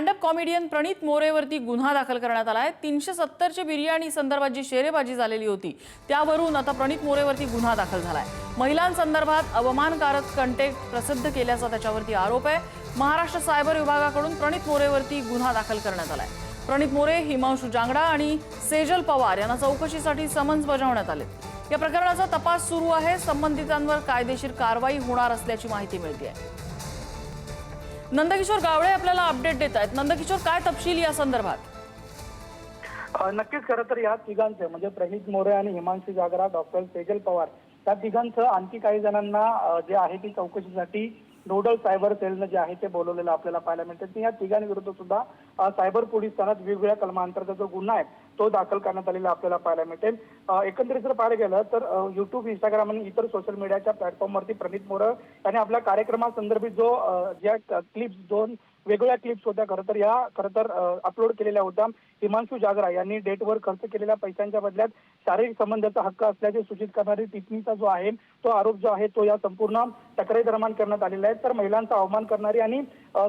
Stand up comedian प्रणित मोरेवरती गुन्हा दाखल करण्यात आला आहे। 370ची बिर्याणी संदर्भात जी शेरेबाजी झालेली होती त्यावरून आता प्रणित मोरेवरती गुन्हा दाखल झालाय। महिलांसंदर्भात अवमानकारक कंटेंट प्रसिद्ध केल्याचा त्याच्यावरती आरोप आहे। महाराष्ट्र सायबर विभागाकडून प्रणित मोरेवरती गुन्हा दाखल करण्यात आलाय। प्रणित मोरे, हिमांशू जांगडा आणि सेजल पवार यांना चौकशीसाठी समन्स बजावण्यात आले। या प्रकरणाचा तपास सुरू आहे। संबंधितांवर कायदेशीर कारवाई होणार असल्याची माहिती मिळते आहे। नंदकिशोर गावडे आपल्याला अपडेट देत आहेत। नंदकिशोर, काय तपशील या संदर्भात? नक्कीच खरं तर या तिघांचे म्हणजे प्रणित मोरे आणि हिमांशू जागरा, डॉक्टर सेजल पवार या तिघांचं आणखी काही जणांना जे आहे ती चौकशीसाठी नोडल सायबर सेलनं जे आहे ते बोलवलेलं आपल्याला पाहायला मिळतं। या तिघांविरुद्ध सुद्धा सायबर पोलीस ठाण्यात वेगवेगळ्या कलमांतर्गत जो गुन्हा आहे तो दाखल करण्यात आलेला आपल्याला पाहायला मिळेल। एकंदरीत जर पाहायला गेलं तर युट्यूब, इंस्टाग्राम आणि इतर सोशल मीडियाच्या प्लॅटफॉर्मवरती प्रणित मोरे यांनी आपल्या कार्यक्रमासंदर्भित ज्या क्लिप्स, 2 वेगवेगळ्या क्लिप्स होत्या खरं तर अपलोड केलेल्या होत्या। हिमांशू जागरा यांनी डेटवर खर्च केलेल्या पैशांच्या बदल्यात शारीरिक संबंधाचा हक्क असल्याचे सूचित करणारी टिप्पणीचा जो आहे तो आरोप जो आहे तो या संपूर्ण तक्रारी दरम्यान करण्यात आलेला आहे। तर महिलांचा अवमान करणारी आणि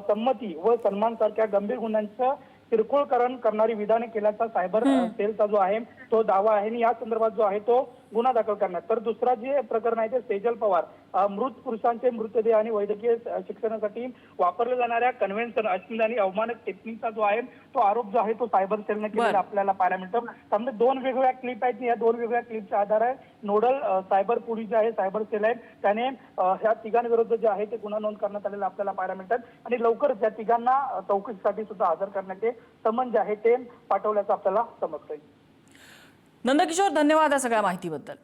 संमती व सन्मान सारख्या गंभीर गुन्ह्यांचं किरकोळकरण करणारी विधाने केल्याचा सायबर सेलचा जो आहे तो दावा आहे आणि या संदर्भात जो आहे तो गुन्हा दाखल करण्यात। तर दुसरा जे प्रकरण आहे ते सेजल पवार, मृत पुरुषांचे मृतदेह आणि वैद्यकीय शिक्षणासाठी वापरल्या जाणाऱ्या कन्व्हेन्शन, अश्लील आणि अवमानक टिप्पणीचा जो आहे तो आरोप जो आहे तो सायबर सेलने केलेला आपल्याला पाहायला मिळतं। त्यामुळे 2 वेगवेगळ्या क्लिप आहेत। या 2 वेगवेगळ्या क्लिपच्या आधारे नोडल सायबर पोलीस जे आहे, सायबर सेल आहे, त्याने ह्या तिघांविरुद्ध जे आहे ते गुन्हा नोंद करण्यात आलेला आपल्याला पाहायला मिळतात आणि लवकरच या तिघांना चौकशीसाठी सुद्धा हजर करण्याचे समन्स जे आहे ते पाठवल्याचं आपल्याला समजतंय। नंदकिशोर, धन्यवाद या सगळ्या माहितीबद्दल।